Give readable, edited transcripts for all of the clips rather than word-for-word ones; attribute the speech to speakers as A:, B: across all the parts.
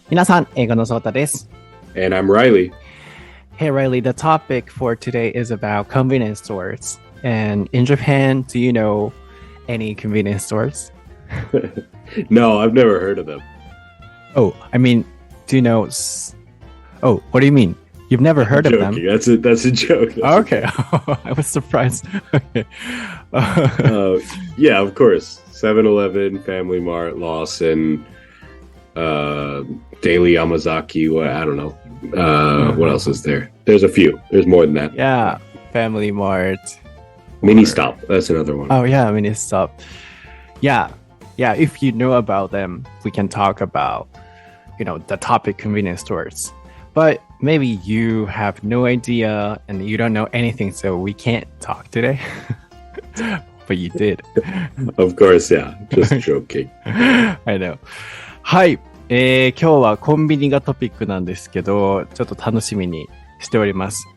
A: 皆さん、英語のソータです。
B: And I'm Reilly.
A: Hey Reilly, the topic for today is about convenience stores. And in Japan, do you know any convenience stores?
B: No, I've never heard of them.
A: Oh, I mean, do you know... Oh, what do you mean? You've never heard of them?
B: That's a joke.
A: Okay. I was surprised. Okay.
B: Yeah, of course. 7-Eleven, Family Mart, Lawson, Daily Yamazaki. I don't know. What else is there? There's a few. There's more than that.
A: Yeah. Family Mart.
B: Mini Stop. That's another one.
A: Oh, yeah. Mini Stop. Yeah. Yeah. If you know about them, we can talk about, the topic convenience stores. But maybe you have no idea and you don't know anything, so we can't talk today. But you did.
B: Of course, yeah. Just joking.
A: I know. はい、今日はコンビニがトピックなんですけど、ちょっと楽しみにしております。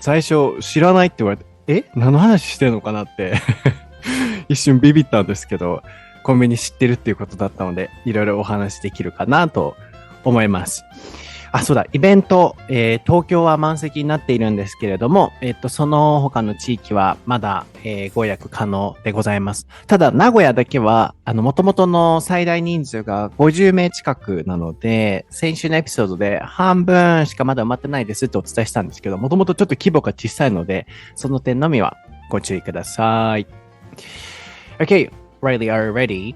A: 最初知らないって言われて、何の話してるのかなって一瞬ビビったんですけど、コンビニ知ってるっていうことだったので、いろいろお話できるかなと思います。あ、そうだ、イベント、東京は満席になっているんですけれども、その他の地域はまだ、ご予約可能でございます。ただ、名古屋だけは、元々の最大人数が50名近くなので、先週のエピソードで半分しかまだ埋まってないですってお伝えしたんですけど、もともとちょっと規模が小さいので、その点のみはご注意ください。Okay, Reilly, are you ready?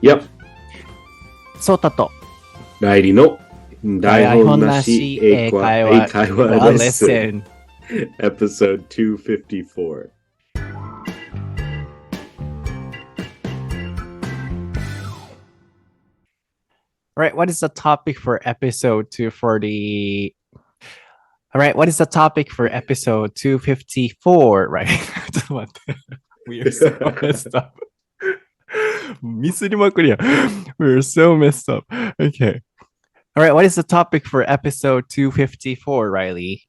B: Yep.
A: ソータと
B: Reillyの台本なし英会話レッスン Episode 254.
A: Alright, what is the topic for episode 240? Alright, what is the topic for episode 254? Right? ちょっと待って。We are so messed up. ミスりまくりや。We are so messed up. Okay.Alright, what is the topic for episode 254, Reilly?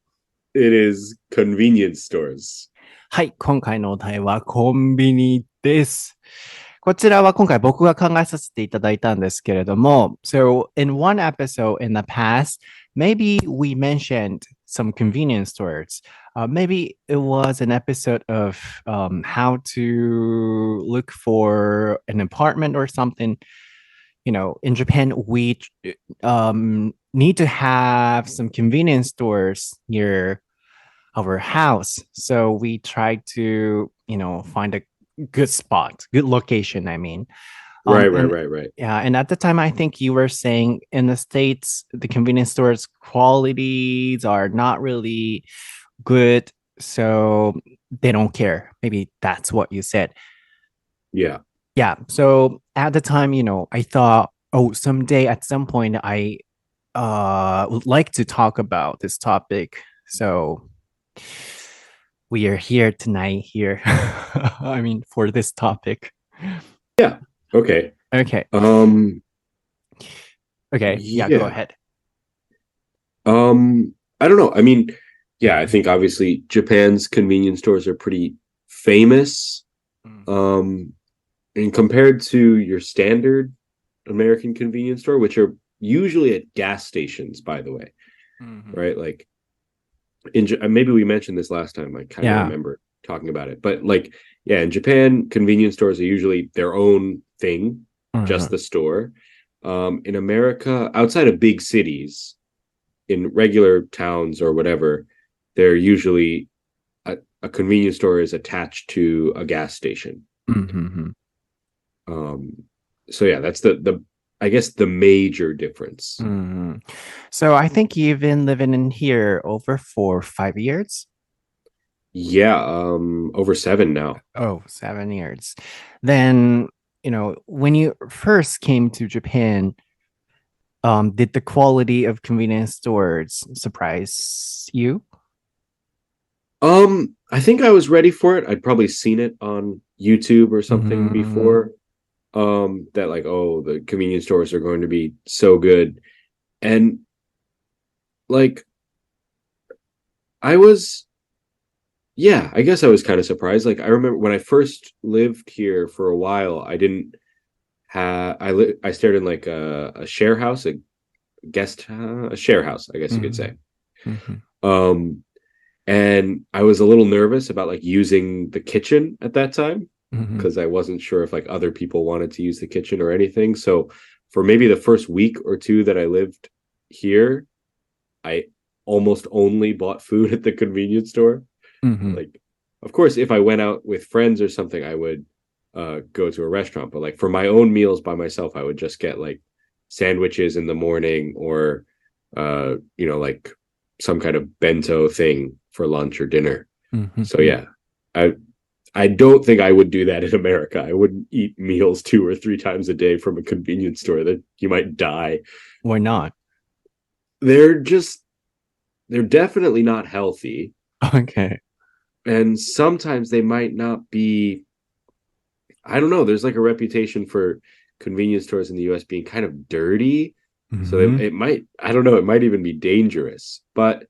B: It is convenience stores.
A: はい、今回のお題はコンビニです。こちらは今回僕が考えさせていただいたんですけれども、So, in one episode in the past, maybe we mentioned some convenience stores. Maybe it was an episode of how to look for an apartment or something.In Japan, we need to have some convenience stores near our house. So we try to, find a good spot, good location, I mean.
B: Right.
A: Yeah, and at the time, I think you were saying in the States, the convenience stores qualities are not really good, so they don't care. Maybe that's what you said.
B: Yeah,
A: so at the time, I thought, someday at some point, I would like to talk about this topic. So we are here tonight I mean, for this topic.
B: Yeah, okay.
A: Okay. Okay, yeah, go ahead.
B: I don't know. I mean, yeah, I think obviously Japan's convenience stores are pretty famous. And compared to your standard American convenience store, which are usually at gas stations, by the way, right? Like, maybe we mentioned this last time. I kind of remember talking about it, but in Japan, convenience stores are usually their own thing, just the store. In America, outside of big cities, in regular towns or whatever, they're usually a convenience store is attached to a gas station. So yeah, that's the I guess the major difference.
A: So I think you've been living in here over 4 or 5 years.
B: Yeah, over 7 now.
A: Oh, 7 years. Then, when you first came to Japan, did the quality of convenience stores surprise you?
B: I think I was ready for it. I'd probably seen it on YouTube or something before. That the convenience stores are going to be so good. And I guess I was kind of surprised. I remember when I first lived here for a while, I didn't have, I stayed in a share house, a share house, I guess you could say.
A: Mm-hmm.
B: And I was a little nervous about like using the kitchen at that time because I wasn't sure if like other people wanted to use the kitchen or anything. So for maybe the first week or two that I lived here, I almost only bought food at the convenience store. Like, of course, if I went out with friends or something, I would go to a restaurant. But like for my own meals by myself, I would just get like sandwiches in the morning or, like some kind of bento thing for lunch or dinner. So yeah, I don't think I would do that in America. I wouldn't eat meals 2 or 3 times a day from a convenience store. That you might die.
A: Why not?
B: They're definitely not healthy.
A: Okay.
B: And sometimes they might not be, I don't know. There's like a reputation for convenience stores in the US being kind of dirty. So it might, I don't know, it might even be dangerous. But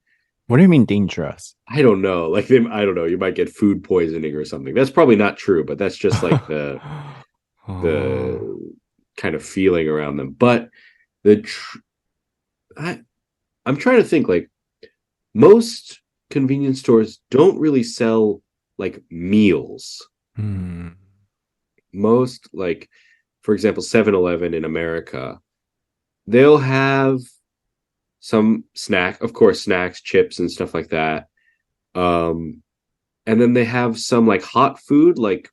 A: what do you mean dangerous?
B: I don't know. Like, I don't know. You might get food poisoning or something. That's probably not true, but that's just like the kind of feeling around them. But I'm trying to think, like, most convenience stores don't really sell like meals. Most, like, for example, 7-Eleven in America, they'll have some snacks, chips and stuff like that. And then they have some like hot food, like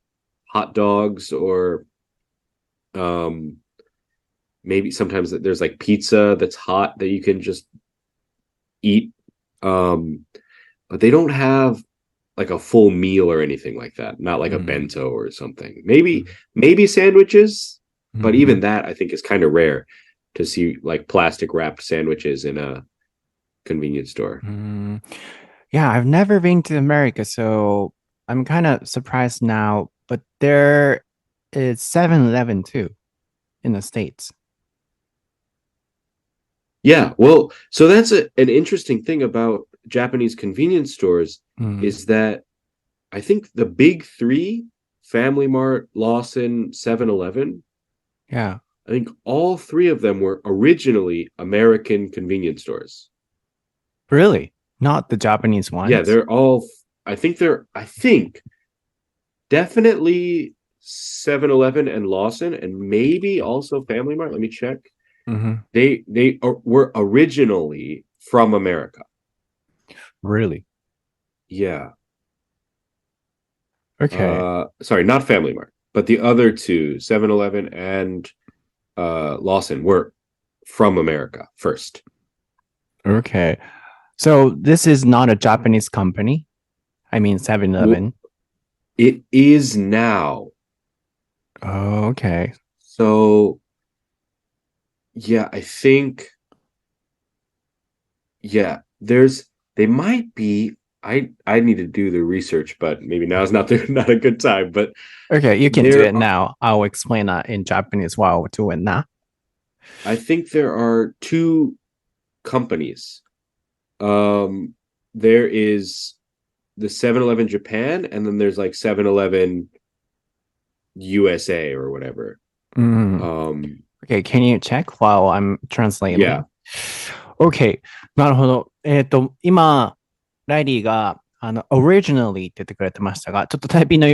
B: hot dogs, or maybe sometimes there's like pizza that's hot that you can just eat. But they don't have like a full meal or anything like that. Not like a bento or something. Maybe sandwiches, but even that I think is kind of rare to see like plastic wrapped sandwiches in a convenience store.
A: Yeah, I've never been to America, so I'm kind of surprised now. But there is 7-Eleven too in the States.
B: Yeah, well, so that's an interesting thing about Japanese convenience stores is that I think the big 3, Family Mart, Lawson, 7-Eleven,
A: yeah,
B: I think all 3 of them were originally American convenience stores.
A: Really? Not the Japanese ones?
B: Yeah, they're all, I think definitely 7-Eleven and Lawson, and maybe also Family Mart. Let me check. They were originally from America.
A: Really?
B: Yeah.
A: Okay.
B: Sorry, not Family Mart, but the other 2, 7-Eleven and Lawson, were from America first.
A: Okay. So this is not a Japanese company? I mean 7-Eleven?
B: Well, it is now.
A: Oh, okay.
B: So, yeah, I think, they might be, I need to do the research, but maybe now is not a good time. But
A: okay, you can do it now. I'll explain that in Japanese while we're doing that.
B: I think there are 2 companies. There is the 7-Eleven Japan, and then there's like 7-Eleven USA or whatever.
A: Okay, can you check while I'm translating?
B: Yeah.
A: Okay, なるほど。今、ライリーがoriginally って言ってくれてましたが、ちょっとタイピングの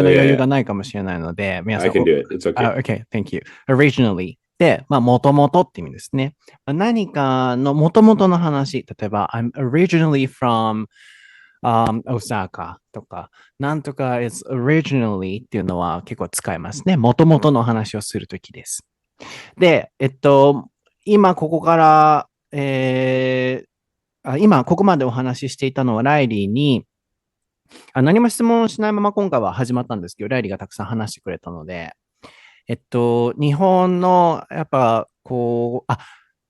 A: 余裕がないかもしれないので、皆さん。
B: I can do it. It's okay.
A: Okay, thank you. Originally で、もともとって意味ですね。何かのもともとの話、例えば、I'm originally from Osaka とか、なんとか is originally っていうのは結構使いますね。もともとの話をするときです。で、今ここから、今ここまでお話ししていたのはライリーに、何も質問しないまま今回は始まったんですけど、ライリーがたくさん話してくれたので、日本の、やっぱ、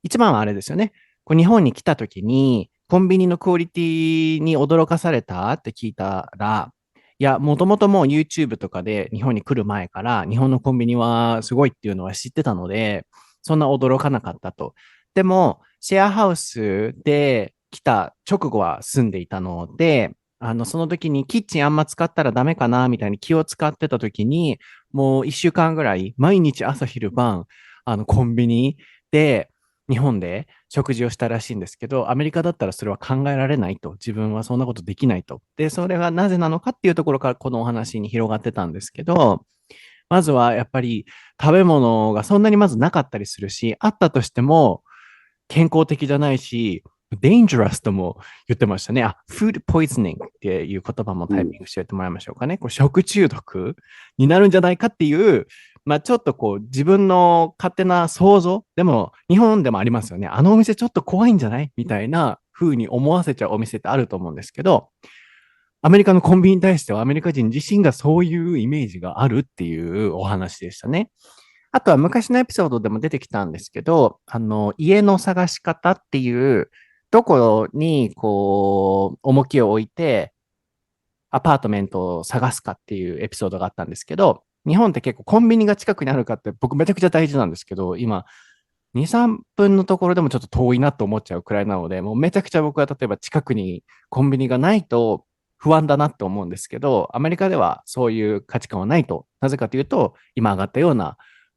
A: 一番はあれですよね。日本に来たときに、コンビニのクオリティに驚かされたって聞いたら、いや、もともともう YouTube とかで日本に来る前から、日本のコンビニはすごいっていうのは知ってたので、そんな驚かなかったと。でも、シェアハウスで来た直後は住んでいたので、その時にキッチンあんま使ったらダメかなみたいに気を使ってた時に、もう1週間ぐらい、毎日朝昼晩、コンビニで、日本で食事をしたらしいんですけど、アメリカだったらそれは考えられないと。自分はそんなことできないと。で、それがなぜなのかっていうところからこのお話に広がってたんですけど、まずはやっぱり食べ物がそんなにまずなかったりするし、あったとしても健康的じゃないし、dangerous とも言ってましたね。food poisoning っていう言葉もタイピングしておいてもらいましょうかね。これ食中毒になるんじゃないかっていう、ちょっと自分の勝手な想像、でも日本でもありますよね。あのお店ちょっと怖いんじゃないみたいな風に思わせちゃうお店ってあると思うんですけど、アメリカのコンビニに対してはアメリカ人自身がそういうイメージがあるっていうお話でしたね。あとは昔のエピソードでも出てきたんですけど、家の探し方っていう、どこに重きを置いてアパートメントを探すかっていうエピソードがあったんですけど、日本って結構コンビニが近くにあるかって僕めちゃくちゃ大事なんですけど、今2、3分のところでもちょっと遠いなと思っちゃうくらいなので、もうめちゃくちゃ僕は例えば近くにコンビニがないと不安だなって思うんですけど、アメリカではそういう価値観はないと。なぜかというと、今上がったような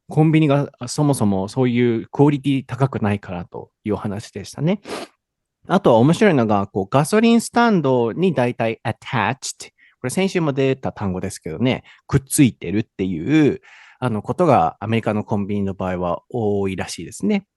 A: コンビニがそもそもそういうクオリティ高くないからというお話でしたね。あとは面白いのが、ガソリンスタンドにだいたい attached。これ先週も出た単語ですけどね、くっついてるっていうことがアメリカのコンビニの場合は多いらしいですね。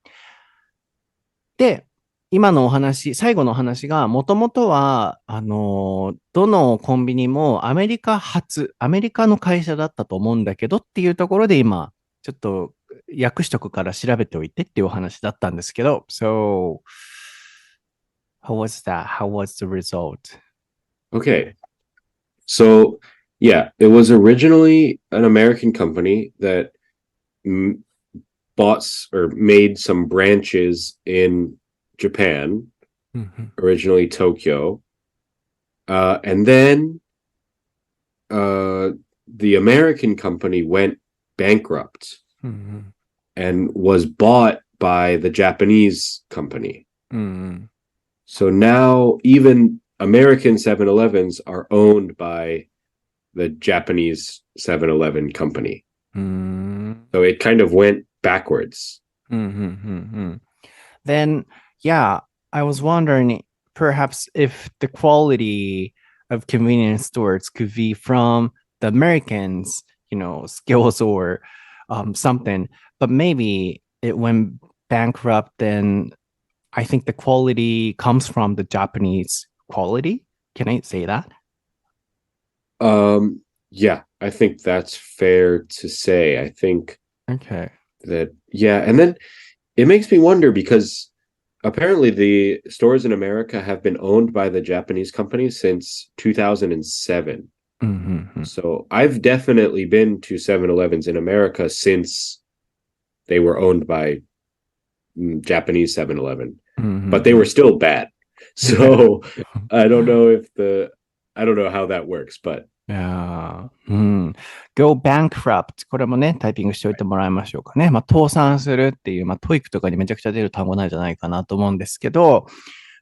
A: で、今のお話、最後のお話が、もともとは、どのコンビニもアメリカ発、アメリカの会社だったと思うんだけどっていうところで今、ちょっと訳しとくから調べておいてっていうお話だったんですけど、So, how was that? How was the result?
B: Okay. So, yeah, it was originally an American company that bought or made some branches in Japan, originally Tokyo. And then the American company went bankrupt and was bought by the Japanese company. So now even American 7-Elevens are owned by the Japanese 7-Eleven company. So it kind of went backwards.
A: Then, yeah, I was wondering perhaps if the quality of convenience stores could be from the Americans, skills or something, but maybe it went bankrupt and I think the quality comes from the Japanese quality. Can I say that?
B: Yeah, I think that's fair to say. I think that, yeah. And then it makes me wonder because apparently the stores in America have been owned by the Japanese company since 2007. So I've definitely been to 7-Elevens in America since they were owned by Japanese 7-Eleven, but they were still bad. So I don't know how that works, but
A: go bankrupt これもね、タイピングしておいてもらいましょうかね。倒産するっていう、トイックとかにめちゃくちゃ出る単語なんじゃないかなと思うんですけど、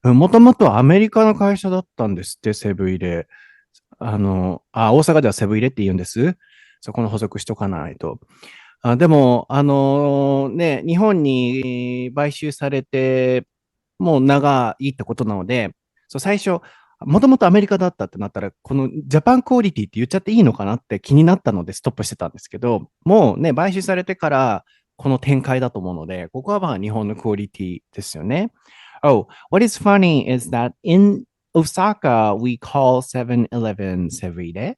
A: もともとアメリカの会社だったんですって、セブン入れ。大阪ではセブン入れって言うんです。そこの補足しとかないと。でも、日本に買収されて、もう長いってことなので、最初、もともとアメリカだったってなったら、このジャパンクオリティって言っちゃっていいのかなって気になったのでストップしてたんですけど、もうね、買収されてからこの展開だと思うので、ここは日本のクオリティですよね。Oh, what is funny is that in Osaka, we call 7-Eleven Sevire.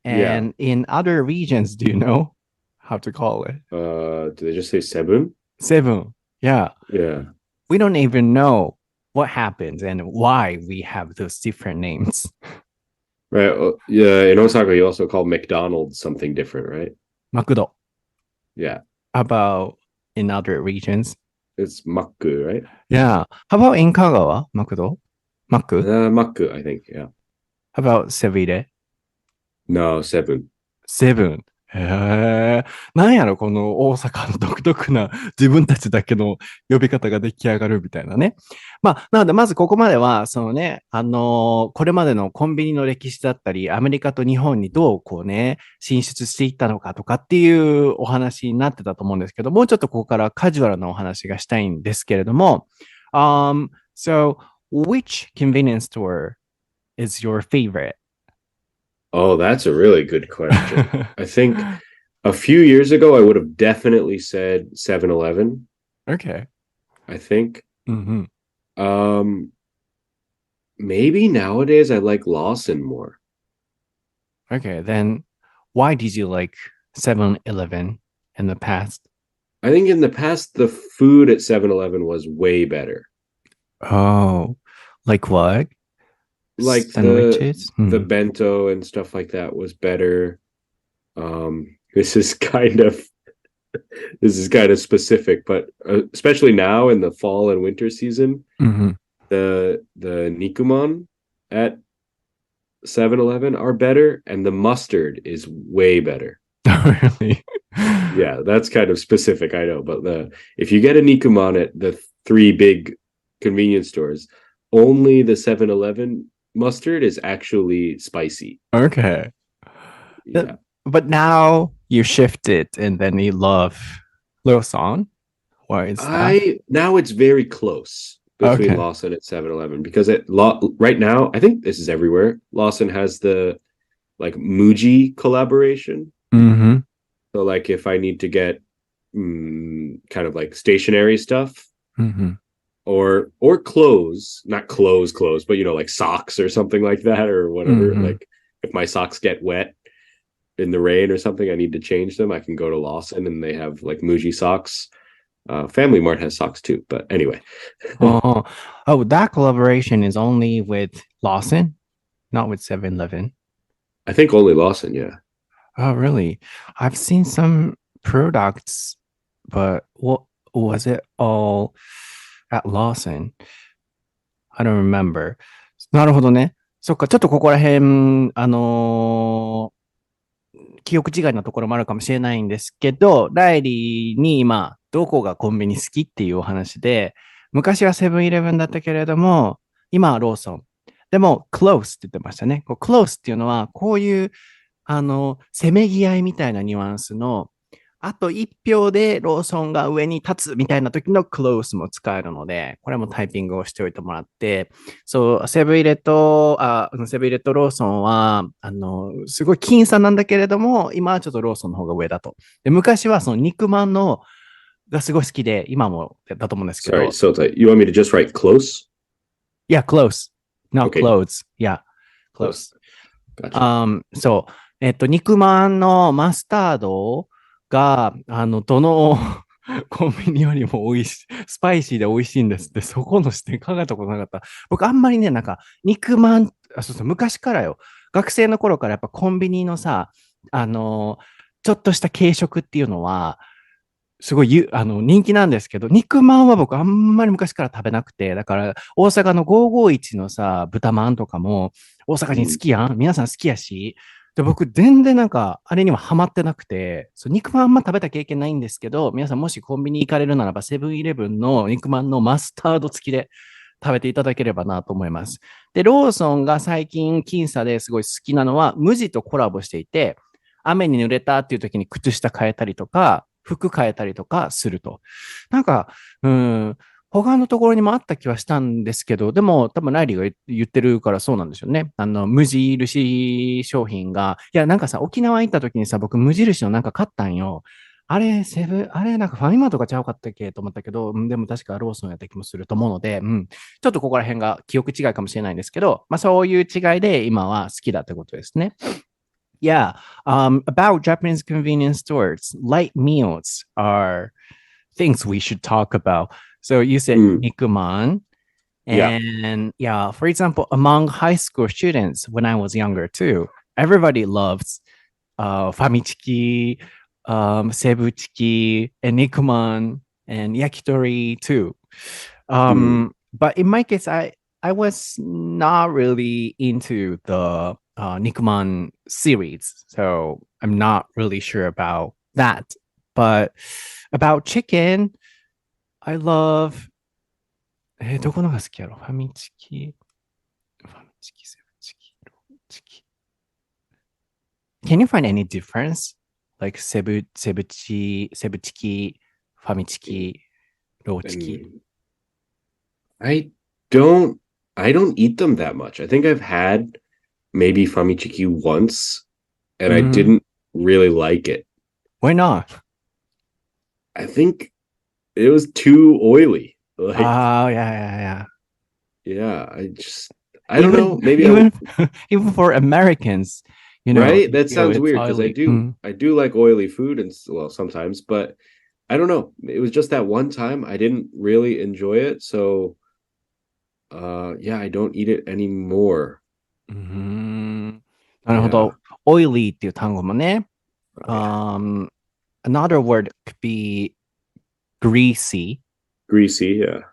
A: And in other regions, do you know how to call it?
B: Do they just say seven?
A: Seven. Yeah.
B: Yeah.
A: We don't even know what happens and why we have those different names.
B: Right. Yeah. In Osaka, you also call McDonald's something different, right?
A: Makudo.
B: Yeah.
A: How about in other regions?
B: It's Makku, right?
A: Yeah. How about in Kagawa? Makudo? Maku?
B: Makku, I think. Yeah.
A: How about Sevire?
B: No, seven.
A: Seven. へね。なんやろ、この大阪の独特な自分たちだけの呼び方が出来上がるみたいなね。まあ、なので、まずここまでは、そのね、これまでのコンビニの歴史だったり、アメリカと日本にどうこうね、進出していったのかとかっていうお話になってたと思うんですけど、もうちょっとここからカジュアルなお話がしたいんですけれども、so, which convenience store is your favorite?
B: Oh, that's a really good question. I think a few years ago, I would have definitely said 7-Eleven.
A: Okay.
B: I think.
A: Mm-hmm.
B: Maybe nowadays I like Lawson more.
A: Okay, then why did you like 7-Eleven in the past?
B: I think in the past, the food at 7-Eleven was way better.
A: Oh, like what?
B: Like
A: Sandwiches?
B: the bento and stuff like that was better. This is kind of specific, but especially now in the fall and winter season, the nikuman at 7-Eleven are better, and the mustard is way better.
A: Really?
B: Yeah, that's kind of specific, I know, but if you get a nikuman at the three big convenience stores, only the 7-Eleven mustard is actually spicy.
A: Okay.
B: Yeah.
A: But now you shifted and then you love Lawson. Why is that?
B: Now it's very close between Lawson and 7-Eleven because right now, I think this is everywhere. Lawson has the like Muji collaboration.
A: Mm-hmm.
B: So like if I need to get kind of like stationary stuff, or clothes, not clothes, but like socks or something like that or whatever. Like if my socks get wet in the rain or something, I need to change them, I can go to Lawson and they have like Muji socks. Family Mart has socks too, but anyway.
A: That collaboration is only with Lawson, not with 7-Eleven.
B: I think only Lawson, yeah.
A: Oh, really? I've seen some products, but what was it all at Lawson? I don't remember. なるほどね。そっか、ちょっとここら辺、記憶違いなところもあるかもしれないんですけど、ライリーに今、どこがコンビニ好きっていうお話で、昔はセブンイレブンだったけれども、今はローソン。でも、close って言ってましたね。close っていうのは、こういう、せめぎ合いみたいなニュアンスの、あと1票でローソンが上に立つみたいな時の close も使えるので、これもタイピングをしておいてもらって、そう、セブンイレとローソンは、すごい僅差なんだけれども、今はちょっとローソンの方が上だと。で、昔はその肉まんのがすごい好きで、今もだと思うんですけど。
B: Sorry, Sota, you want me to just write close?
A: Yeah, close. Not
B: Okay.
A: clothes. Yeah, close.
B: Gotcha.
A: そう。肉まんのマスタードが、どのコンビニよりも美味しい、スパイシーで美味しいんですって、そこの視点考えたことなかった。僕あんまりね、なんか、肉まん、昔からよ。学生の頃からやっぱコンビニのさ、ちょっとした軽食っていうのは、すごい人気なんですけど、肉まんは僕あんまり昔から食べなくて、だから大阪の551のさ、豚まんとかも大阪人好きやん、皆さん好きやし、で僕全然なんかあれにはハマってなくて、肉まんあんま食べた経験ないんですけど、皆さんもしコンビニ行かれるならばセブンイレブンの肉まんのマスタード付きで食べていただければなと思います。で、ローソンが最近僅差ですごい好きなのは、無地とコラボしていて、雨に濡れたっていう時に靴下変えたりとか、服変えたりとかすると。なんか、他のところにもあった気はしたんですけど、でも多分ライリーが言ってるからそうなんですよね。無印商品が、いや、なんかさ、沖縄行った時にさ、僕無印のなんか買ったんよ。あれ、なんかファミマとかちゃうかったっけと思ったけど、でも確かローソンやった気もすると思うので、ちょっとここら辺が記憶違いかもしれないんですけど、まあそういう違いで今は好きだってことですね。Yeah, about Japanese convenience stores, light meals are things we should talk about. So you said nikuman, and for example, among high school students when I was younger too, everybody loves famichiki, sebuchiki, and nikuman, and yakitori too. But in my case, I was not really into the Nikuman series, so I'm not really sure about that. But about chicken, I love どこのが好きやろファミチキ、セブチキ、ローチキ。Can you find any difference? Like セブチキ、ファミチキ、ローチキ。
B: I don't eat them that much. I think I've had maybe famichiki once, and I didn't really like it.
A: Why not?
B: I think it was too oily. Like,
A: yeah.
B: Yeah, I don't know. Maybe
A: even for Americans,
B: right? That sounds weird because I do like oily food and well sometimes, but I don't know. It was just that one time I didn't really enjoy it, so yeah, I don't eat it anymore.
A: なるほど。oily っていう単語もね。Another word could be greasy.
B: Greasy, yeah.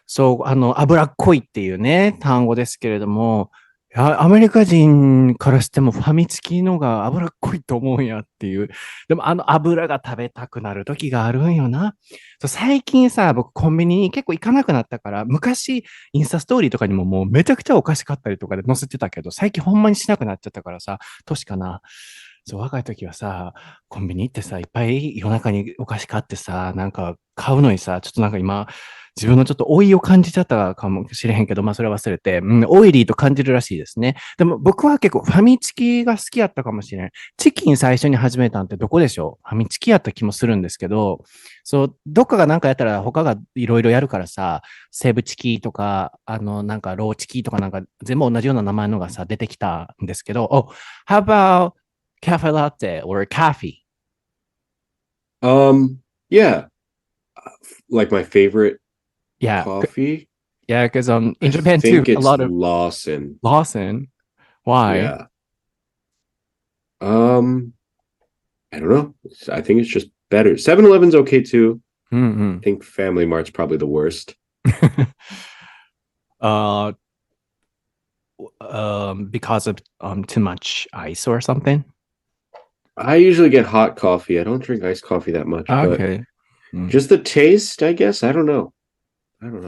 A: そう、脂っこいっていうね、単語ですけれども、アメリカ人からしてもファミチキのが脂っこいと思うんやっていう。でも油が食べたくなる時があるんよな。最近さ、僕コンビニに結構行かなくなったから、昔インスタストーリーとかにももうめちゃくちゃお菓子買ったりとかで載せてたけど、最近ほんまにしなくなっちゃったからさ、年かな。そう、若い時はさ、コンビニ行ってさ、いっぱい夜中にお菓子買ってさ、なんか買うのにさ、ちょっとなんか今、自分のちょっと老いを感じちゃったかもしれへんけど、まあそれ忘れて、オイリーと感じるらしいですね。でも僕は結構ファミチキが好きやったかもしれない。チキン最初に始めたんってどこでしょう？ファミチキやった気もするんですけど、そう、どっかがなんかやったら他がいろいろやるからさ、セブチキとか、なんかローチキとかなんか全部同じような名前のがさ、出てきたんですけど、Oh, how about cafe latte or coffee?
B: Yeah. Like my favorite
A: Yeah.
B: coffee.
A: Yeah, because in Japan
B: I think
A: too, a
B: it's
A: lot of
B: Lawson.
A: Lawson. Why?
B: Yeah. I don't know. I think it's just better. 7-Eleven's okay too. I think Family Mart's probably the worst.
A: Because of too much ice or something.
B: I usually get hot coffee. I don't drink iced coffee that much.
A: Okay.
B: Just the taste, I guess. I don't know.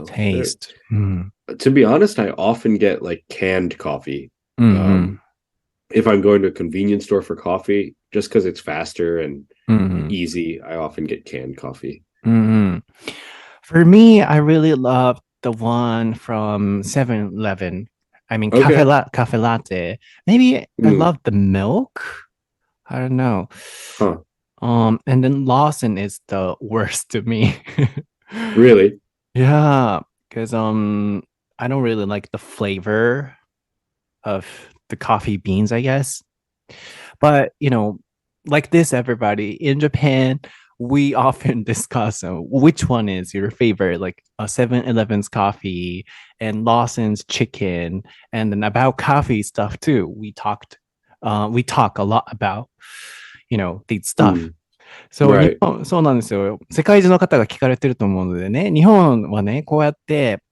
A: Taste.
B: To be honest, I often get like canned coffee. If I'm going to a convenience store for coffee, just because it's faster and easy, I often get canned coffee.
A: For me, I really love the one from 7-Eleven. I mean,
B: Okay.
A: cafe latte. Maybe I love the milk. I don't know.
B: Huh.
A: And then Lawson is the worst to me.
B: Really?
A: Yeah, because I don't really like the flavor of the coffee beans, I guess. But like this, everybody in Japan, we often discuss which one is your favorite, like 7-Eleven's coffee and Lawson's chicken, and then about coffee stuff too. We talk a lot about, these stuff. そう、
B: Right.
A: そうなんですよ。世界中の方が聞かれてると思うのでね、日本はね、こうやって、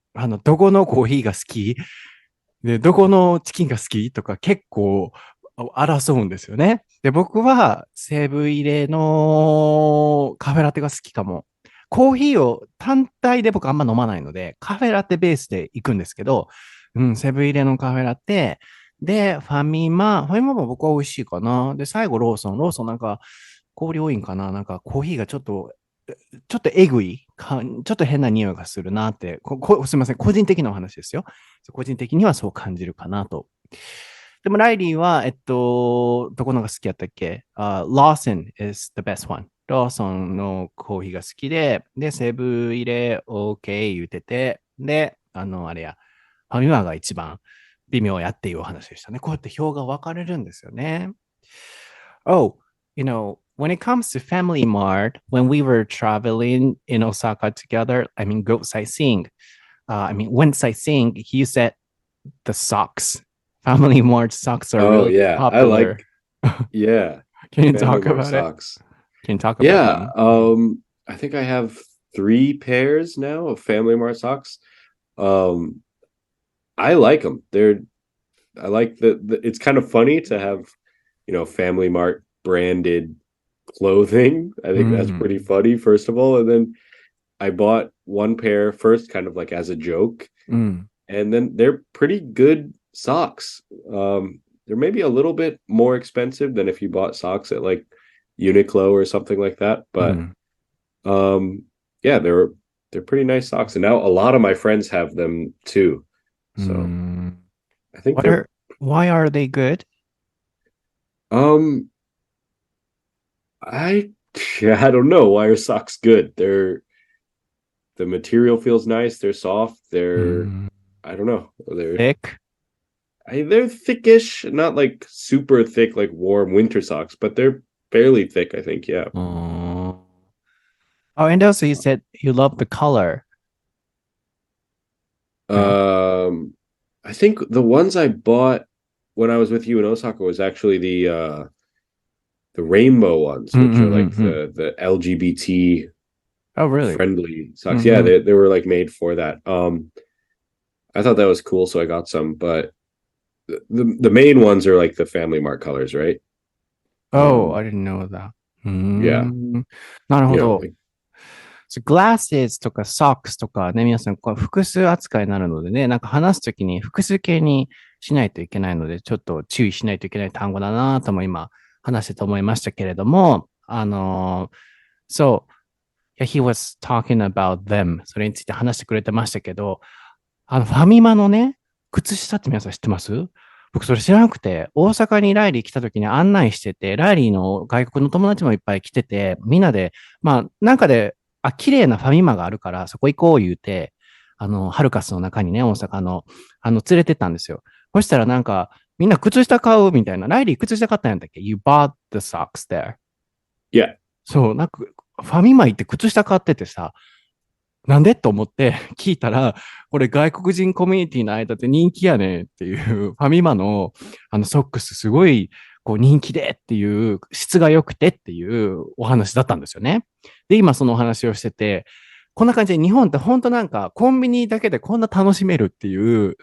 A: どこのコーヒーが好きで、どこのチキンが好きとか結構争うんですよね。で、僕は西武入れのカフェラテが好きかも。コーヒーを単体で僕あんま飲まないので、カフェラテベースで行くんですけど、西武入れのカフェラテ、で、ファミマも僕は美味しいかな。で、最後ローソンなんか、氷多いんかななんかコーヒーがちょっとえぐいちょっと変な匂いがするなって、すみません、個人的なお話ですよ。個人的にはそう感じるかなと。でもライリーは、どこのが好きやったっけ？Lawson is the best one. ローソンのコーヒーが好きで、セブ入れ OK 言うてて、で、あれや、ファミマが一番微妙やっていうお話でしたね。こうやって表が分かれるんですよね。Oh, when it comes to Family Mart, when we were traveling in Osaka together, I mean, go sightseeing. When sightseeing, you said the socks. Family Mart socks are really popular.
B: Yeah.
A: Can you talk about
B: socks.
A: Can you talk about them?
B: I think I have 3 pairs now of Family Mart socks. I like them. I like it's kind of funny to have, Family Mart branded clothing. I think that's pretty funny, first of all. And then I bought one pair first, kind of like as a joke. And then they're pretty good socks. They're maybe a little bit more expensive than if you bought socks at like Uniqlo or something like that. But yeah, they're pretty nice socks. And now a lot of my friends have them too. So I think
A: why are they good?
B: I don't know. Why are socks good? The material feels nice. They're soft. I don't know. They're
A: thick.
B: They're thickish, not like super thick, like warm winter socks, but they're fairly thick, I think. Yeah.
A: Oh, and also you said you love the color.
B: I think the ones I bought when I was with you in Osaka was actually the rainbow ones, which are like the LGBT friendly socks. Yeah, they were like made for that. I thought that was cool, so I got some, but the main ones are like the Family Mart colors, right?
A: Oh, I didn't know that.
B: Yeah.
A: なるほど。
B: Yeah,
A: glasses とか socks とかね、皆さんこう複数扱いになるのでね、なんか話すときに複数形にしないといけないので、ちょっと注意しないといけない単語だなとも今話してと思いましたけれども、yeah, he was talking about them. それについて話してくれてましたけど、ファミマのね、靴下って皆さん知ってます？僕それ知らなくて、大阪にライリー来た時に案内してて、ライリーの外国の友達もいっぱい来てて、みんなで、まあ、なんかで、綺麗なファミマがあるから、そこ行こう言うて、ハルカスの中にね、大阪の、連れてったんですよ。そしたらなんか、みんな靴下買うみたいな。ライリー靴下買ったんやったっけ？ You bought the socks there.
B: Yeah.
A: そう、なんか、ファミマ行って靴下買っててさ、なんでと思って聞いたら、これ外国人コミュニティの間で人気やねっていう、ファミマのソックスすごいこう人気でっていう、質が良くてっていうお話だったんですよね。で、今そのお話をしてて、こんな感じで日本って本当なんかコンビニだけでこんな楽しめるっていう、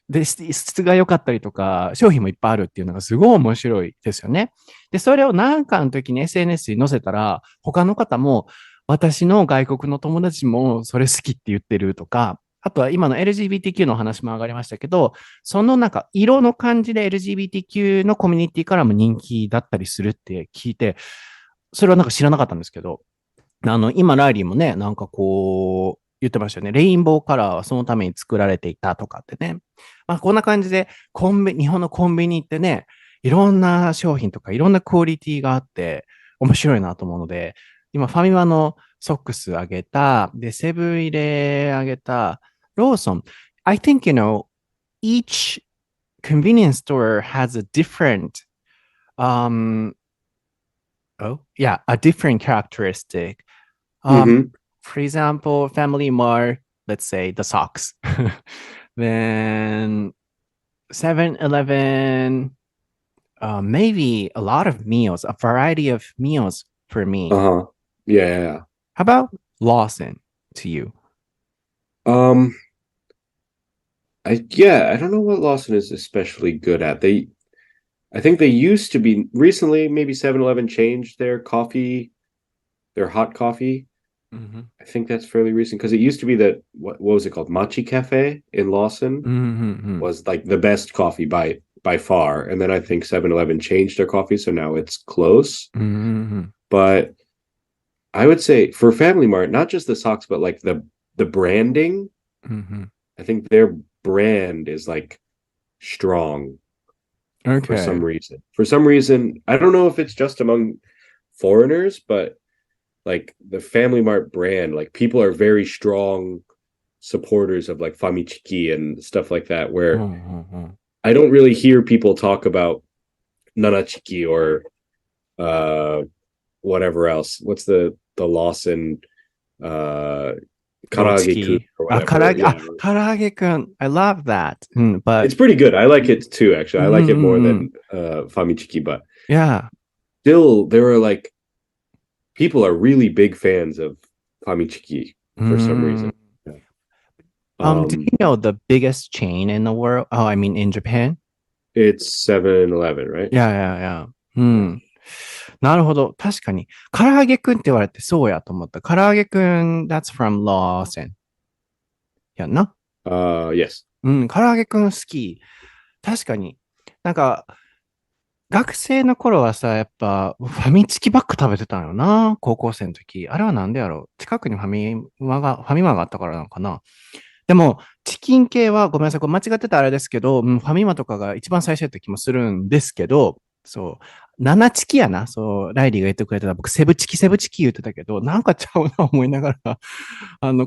A: で、質が良かったりとか、商品もいっぱいあるっていうのがすごい面白いですよね。で、それをなんかの時に SNS に載せたら、他の方も、私の外国の友達もそれ好きって言ってるとか、あとは今の LGBTQ の話も上がりましたけど、そのなんか色の感じで LGBTQ のコミュニティからも人気だったりするって聞いて、それはなんか知らなかったんですけど、今ライリーもね、なんかこう言ってましたよね。レインボーカラーはそのために作られていたとかってね。まあこんな感じで日本のコンビニってね、いろんな商品とかいろんなクオリティがあって面白いなと思うので、今、ファミマのソックスあげた、で、セブン入れあげた、ローソン。I think, each convenience store has a different, a different characteristic. For example, Family Mart, let's say the socks. Then 7-Eleven, maybe a lot of meals, a variety of meals for me.
B: Yeah.
A: How about Lawson to you?
B: I don't know what Lawson is especially good at. I think they used to be recently, maybe 7-Eleven changed their hot coffee. I think that's fairly recent because it used to be that, what was it called? Machi Cafe in Lawson was like the best coffee by far. And then I think 7-Eleven changed their coffee, so now it's close. But I would say for Family Mart, not just the socks, but like the branding, I think their brand is like strong for some reason. For some reason, I don't know if it's just among foreigners, but like the Family Mart brand, like people are very strong supporters of like Famichiki and stuff like that, where I don't really hear people talk about Nanachiki or whatever else. What's the Lawson Karage-kun or whatever.
A: Karage-kun. I love that. But
B: it's pretty good. I like it too, actually. I like it more than Famichiki, but
A: yeah.
B: Still, there are like people are really big fans of Famichiki for some reason.
A: Do you know the biggest chain in the world? Oh, I mean in Japan?
B: It's 7-Eleven, right?
A: Yeah. なるほど。確かに。唐揚げくんって言われてそうやと思った。唐揚げくん、that's from Lawson. やんな。
B: Yes.
A: うん、唐揚げくん好き。確かに。なんか、学生の頃はさ、やっぱ、ファミチキばっか食べてたのよな。高校生の時。あれはなんでやろう。近くにファミマがあったからなのかな。でも、チキン系は、ごめんなさい、これ間違ってたらあれですけど、ファミマとかが一番最初やった気もするんですけど、そう、7チキやな。そう、ライリーが言ってくれてた。僕、セブチキ言ってたけど、なんかちゃうな思いながら、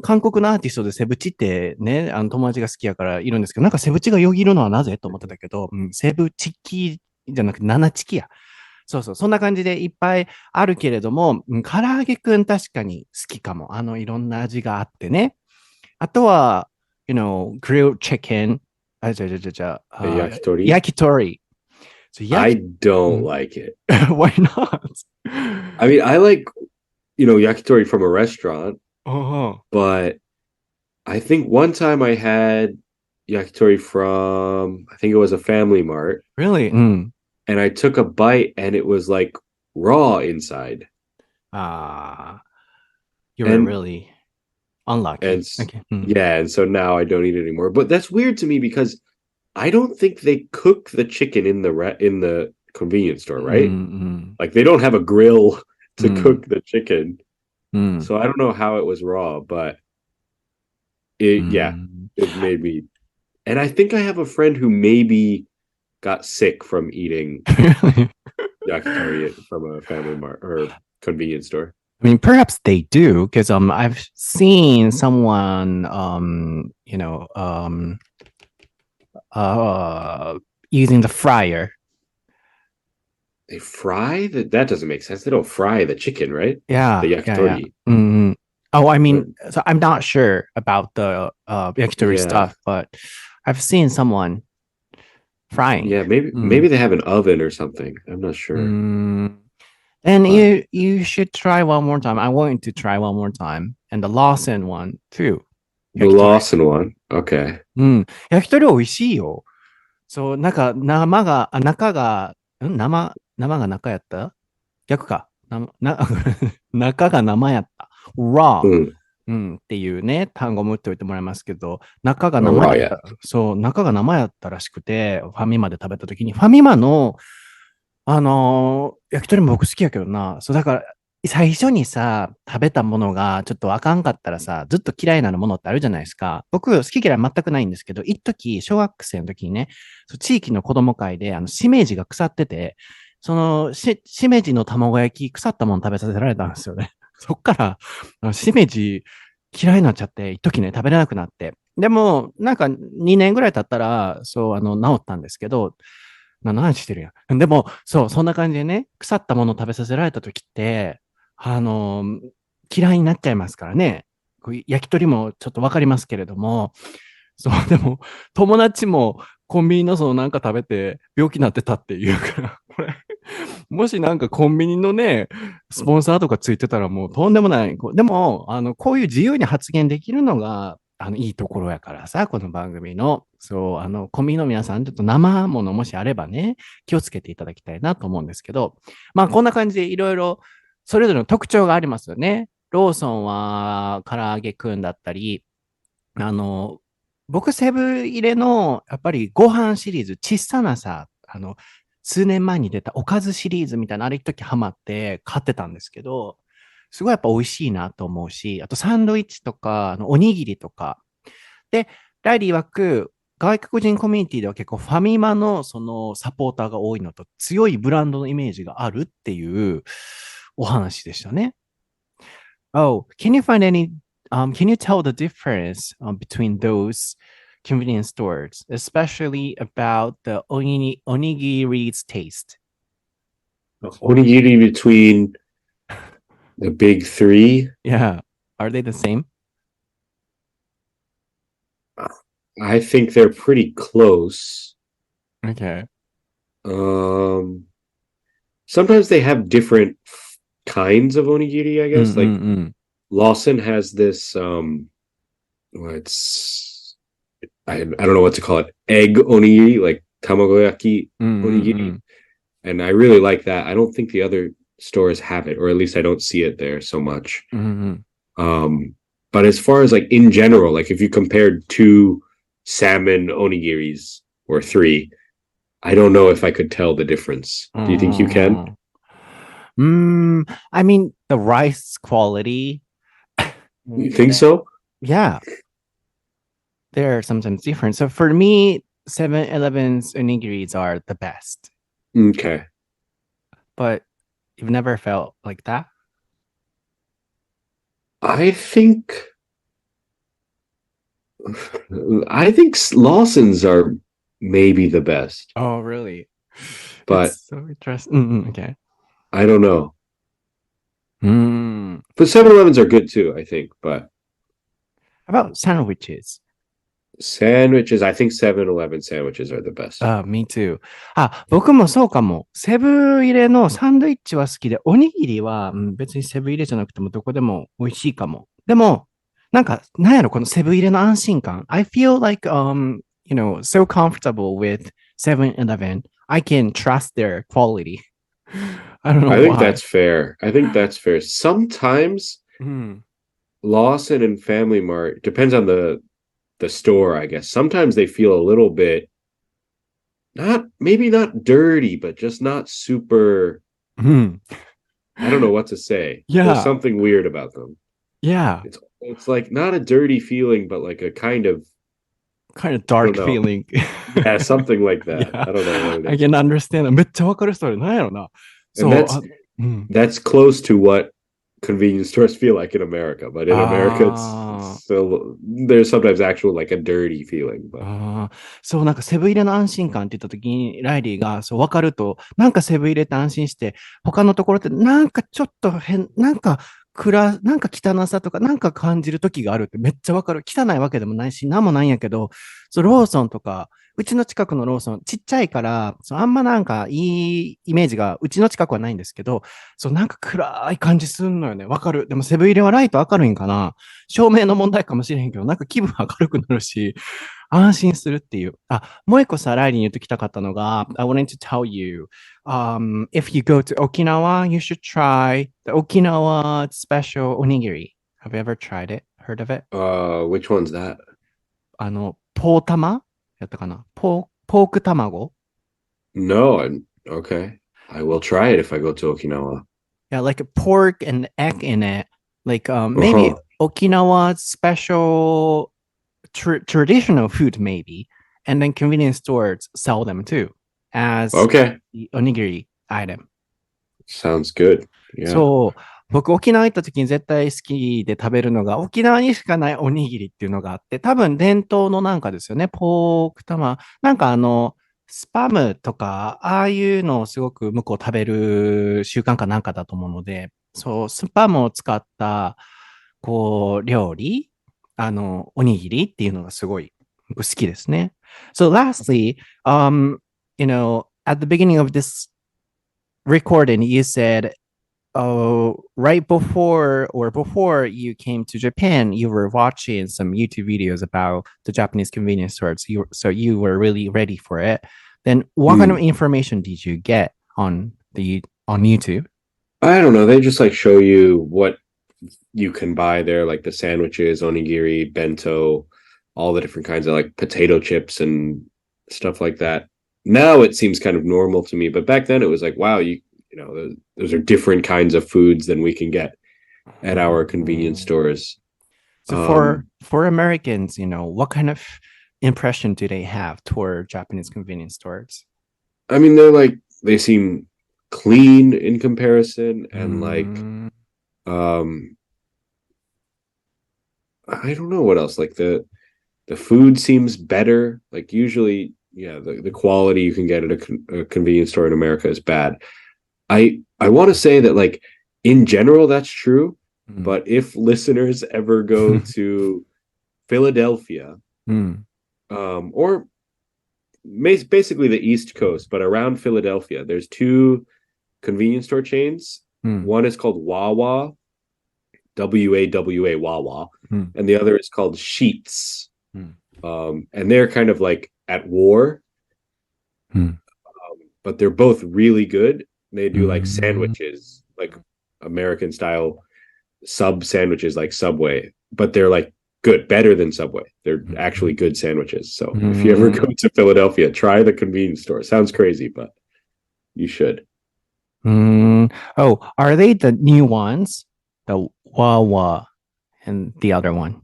A: 韓国のアーティストでセブチってね、友達が好きやからいるんですけど、なんかセブチがよぎるのはなぜと思ってたけど、セブチキじゃなくて7チキや。そうそう、そんな感じでいっぱいあるけれども、唐揚げくん確かに好きかも。いろんな味があってね。あとは、grilled chicken. 焼き鳥。
B: I don't like it.
A: Why not?
B: I mean, I like, yakitori from a restaurant, but I think one time I had yakitori from, I think it was a Family Mart.
A: Really?
B: And I took a bite and it was like raw inside.
A: You were really unlucky.
B: And
A: Okay.
B: Yeah, and so now I don't eat it anymore. But that's weird to me because I don't think they cook the chicken in the convenience store, right? Like they don't have a grill to cook the chicken. So I don't know how it was raw, but it made me. And I think I have a friend who maybe got sick from eating yakitori from a Family Mart or convenience store.
A: I mean, perhaps they do, because I've seen someone using the fryer.
B: They fry that doesn't make sense. They don't fry the chicken, right?
A: Yeah,
B: the yakitori.
A: Yeah. Oh, I mean, so I'm not sure about the yakitori stuff, but I've seen someone frying.
B: Yeah, maybe they have an oven or something. I'm not sure.
A: And you should try one more time. I want you to try one more time. And the Lawson one too.
B: The Lawson one? Okay.
A: 焼き鳥美味しいよ。そう、中が中やった逆か。中が生やった。raw、っていうね、単語も打っておいてもらいますけど、中が生やった。そう、中が生やったらしくて、ファミマで食べたときに、ファミマの、焼き鳥も僕好きやけどな。そう、だから、最初にさ、食べたものがちょっとあかんかったらさ、ずっと嫌いなものってあるじゃないですか。僕、好き嫌い全くないんですけど、一時、小学生の時にね、地域の子供会で、しめじが腐ってて、その、しめじの卵焼き、腐ったもの食べさせられたんですよね。そっから、しめじ嫌いになっちゃって、一時ね、食べれなくなって。でも、なんか2年ぐらい経ったら、そう、治ったんですけど、何の話してるやん。でも、そう、そんな感じでね、腐ったものを食べさせられた時って、嫌いになっちゃいますからね。焼き鳥もちょっとわかりますけれども、そう、でも、友達もコンビニのなんか食べて病気になってたっていうから、これ、もしなんかコンビニのね、スポンサーとかついてたらもうとんでもない。でも、こういう自由に発言できるのが、いいところやからさ、この番組の。そう、コンビニの皆さん、ちょっと生ものもしあればね、気をつけていただきたいなと思うんですけど、まあ、こんな感じでいろいろ、それぞれの特徴がありますよね。ローソンは、唐揚げくんだったり、僕、セブ入れの、やっぱりご飯シリーズ、小さなさ、数年前に出たおかずシリーズみたいな、あれ一時ハマって買ってたんですけど、すごいやっぱ美味しいなと思うし、あとサンドイッチとか、おにぎりとか。で、ライリー曰く、外国人コミュニティでは結構ファミマのそのサポーターが多いのと強いブランドのイメージがあるっていうお話でしたね。Oh, can you tell the difference between those convenience stores, especially about the onigiri's taste?
B: Onigiri between the big three?
A: Yeah. Are they the same?
B: I think they're pretty close.
A: Okay.
B: Sometimes they have different kinds of onigiri, I guess. Like Lawson has this I don't know what to call it. Egg onigiri, like tamagoyaki onigiri. And I really like that. I don't think the other stores have it, or at least I don't see it there so much.
A: Mm-hmm.
B: But as far as like in general, like if you compared 2 salmon onigiris or 3, I don't know if I could tell the difference. Do you think you can?
A: I mean, the rice quality.
B: You think so?
A: Yeah. They're sometimes different. So for me, 7-Eleven's onigiris are the best.
B: Okay.
A: But you've never felt like that?
B: I think Lawson's are maybe the best.
A: Oh, really?
B: But
A: it's so interesting. Okay.
B: I don't know. But 7-Elevens are good too, I think. But
A: how about sandwiches?
B: Sandwiches, I think 7-Eleven sandwiches are the best.
A: Me too. 僕もそうかも。セブン入れのサンドイッチは好きで、おにぎりは、別にセブン入れじゃなくてもどこでも美味しいかも。でも、なんやろ、このセブン入れの安心感。I feel like, so comfortable with 7-Eleven. I can trust their quality. I don't know
B: I think
A: why.
B: that's fair. Sometimes Lawson and Family Mart, depends on the store, I guess. Sometimes they feel a little bit maybe not dirty, but just not super. I don't know what to say.
A: Yeah.
B: There's something weird about them.
A: Yeah.
B: It's like not a dirty feeling, but like a kind of
A: dark feeling.
B: Yeah, something like that.
A: Yeah.
B: I don't know what it is.
A: I can understand. めっちゃわかるそれ。なんやろな。
B: And that's close to what convenience stores feel like in America, but in America it's still there's sometimes actual like a dirty feeling. But.
A: そうなんかセブン入れの安心感って言った時にライリーがそう分かるとなんかセブン入れって安心して他のところってなんかちょっと変なんか汚さとかなんか感じる時があるってめっちゃ分かる。汚いわけでもないしなんもないんやけどそうローソンとかうちの近くのローソンちっちゃいからそうあんまなんかいいイメージがうちの近くはないんですけどそうなんか暗い感じすんのよね。わかる。でもセブン入れはライト明るいんかな照明の問題かもしれへんけどなんか気分明るくなるし安心するっていう。もう一個さ、ライリーに言ってきたかったのが、I wanted to tell you, if you go to Okinawa, you should try the Okinawa special onigiri. Have you ever tried it? Heard of it?
B: Which one's that?
A: ポータマやったかなポーク卵
B: No, okay. I will try it if I go to Okinawa.
A: Yeah, like a pork and egg in it. Like maybe Okinawa special traditional food maybe. And then convenience stores sell them too as the onigiri item.
B: Sounds good. Yeah.
A: そう。僕沖縄行った時に絶対好きで食べるのが沖縄にしかないおにぎりっていうのがあって多分伝統のなんかですよね。ポーク玉。なんかスパムとかああいうのをすごく向こう食べる習慣かなんかだと思うのでそうスパムを使ったこう料理おにぎりっていうのがすごい好きですね。So lastly, at the beginning of this recording, you said, right before you came to Japan, you were watching some YouTube videos about the Japanese convenience stores. So you were really ready for it. Then what kind of information did you get on YouTube?
B: I don't know. They just like show you what you can buy there, like the sandwiches, onigiri, bento, all the different kinds of like potato chips and stuff like that. Now it seems kind of normal to me, but back then it was like, wow, those are different kinds of foods than we can get at our convenience stores.
A: So for Americans, what kind of impression do they have toward Japanese convenience stores?
B: I mean, they seem clean in comparison and like, I don't know what else. Like the food seems better. Like usually, yeah, the quality you can get at a convenience store in America is bad. I want to say that like in general that's true, but if listeners ever go to Philadelphia, or basically the East Coast, but around Philadelphia, there's 2 convenience store chains. One is called Wawa, WAWA, Wawa, and the other is called Sheetz. And they're kind of like at war, but they're both really good. They do like sandwiches like American style sub sandwiches like Subway, but they're like good, better than Subway. They're actually good sandwiches. So if you ever go to Philadelphia, try the convenience store. Sounds crazy, but you should.
A: Oh, are they the new ones? The Wawa and the other one?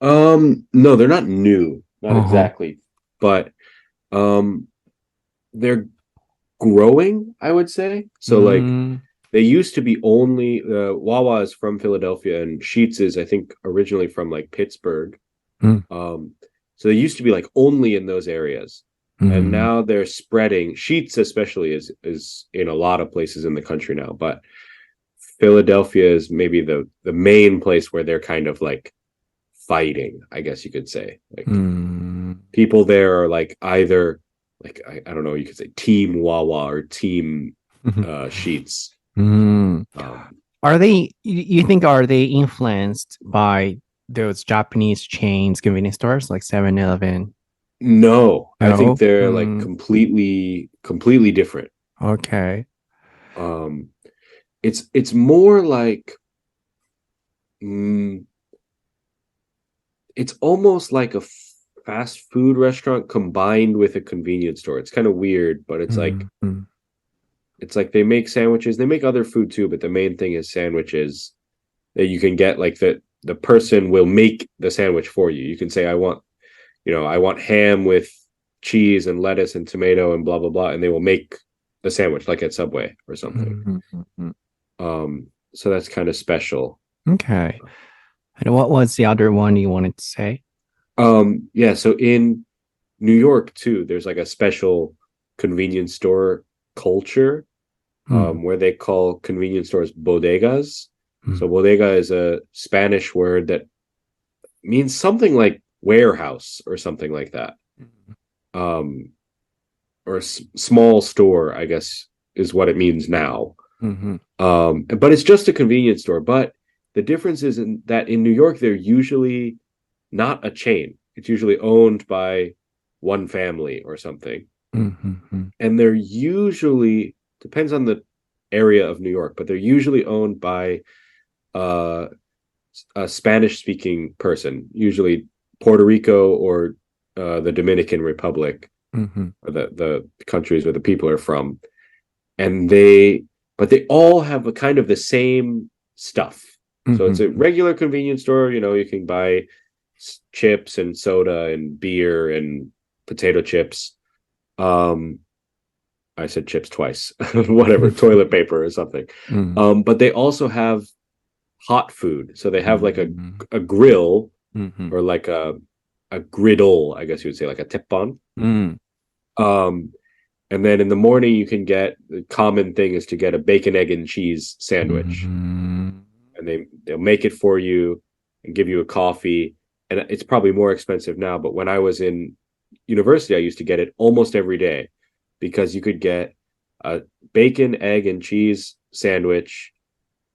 B: No, they're not new, not exactly, but they're growing, I would say. So like they used to be only Wawa is from Philadelphia and Sheetz is I think originally from like Pittsburgh. So they used to be like only in those areas. And now they're spreading. Sheetz especially is in a lot of places in the country now, but Philadelphia is maybe the main place where they're kind of like fighting, I guess you could say. Like people there are like either like I don't know, you could say Team Wawa or Team Sheetz.
A: Are they? You think are they influenced by those Japanese chains, convenience stores like 7-Eleven?
B: No, I think they're like completely different.
A: Okay.
B: It's more like it's almost like a fast food restaurant combined with a convenience store. It's kind of weird, but it's like it's like they make sandwiches. They make other food too, but the main thing is sandwiches that you can get. Like the person will make the sandwich for you. You can say, I want ham with cheese and lettuce and tomato and blah blah blah, and they will make the sandwich like at Subway or something. So that's kind of special.
A: Okay. And what was the other one you wanted to say?
B: Yeah, so in New York too, there's like a special convenience store culture where they call convenience stores bodegas. So bodega is a Spanish word that means something like warehouse or something like that. Or a small store, I guess, is what it means now. But it's just a convenience store. But the difference is that in New York, they're usually not a chain. It's usually owned by one family or something. And they're usually, depends on the area of New York, but they're usually owned by a Spanish-speaking person, usually Puerto Rico or the Dominican Republic, or the countries where the people are from. But they all have a kind of the same stuff. So it's a regular convenience store. You can buy chips and soda and beer and potato chips. I said chips twice. Whatever, toilet paper or something. But they also have hot food. So they have like a grill or like a griddle, I guess you would say, like a teppon. And then in the morning, you can get, the common thing is to get a bacon, egg, and cheese sandwich. And they'll make it for you and give you a coffee. And it's probably more expensive now, but when I was in university, I used to get it almost every day because you could get a bacon, egg, and cheese sandwich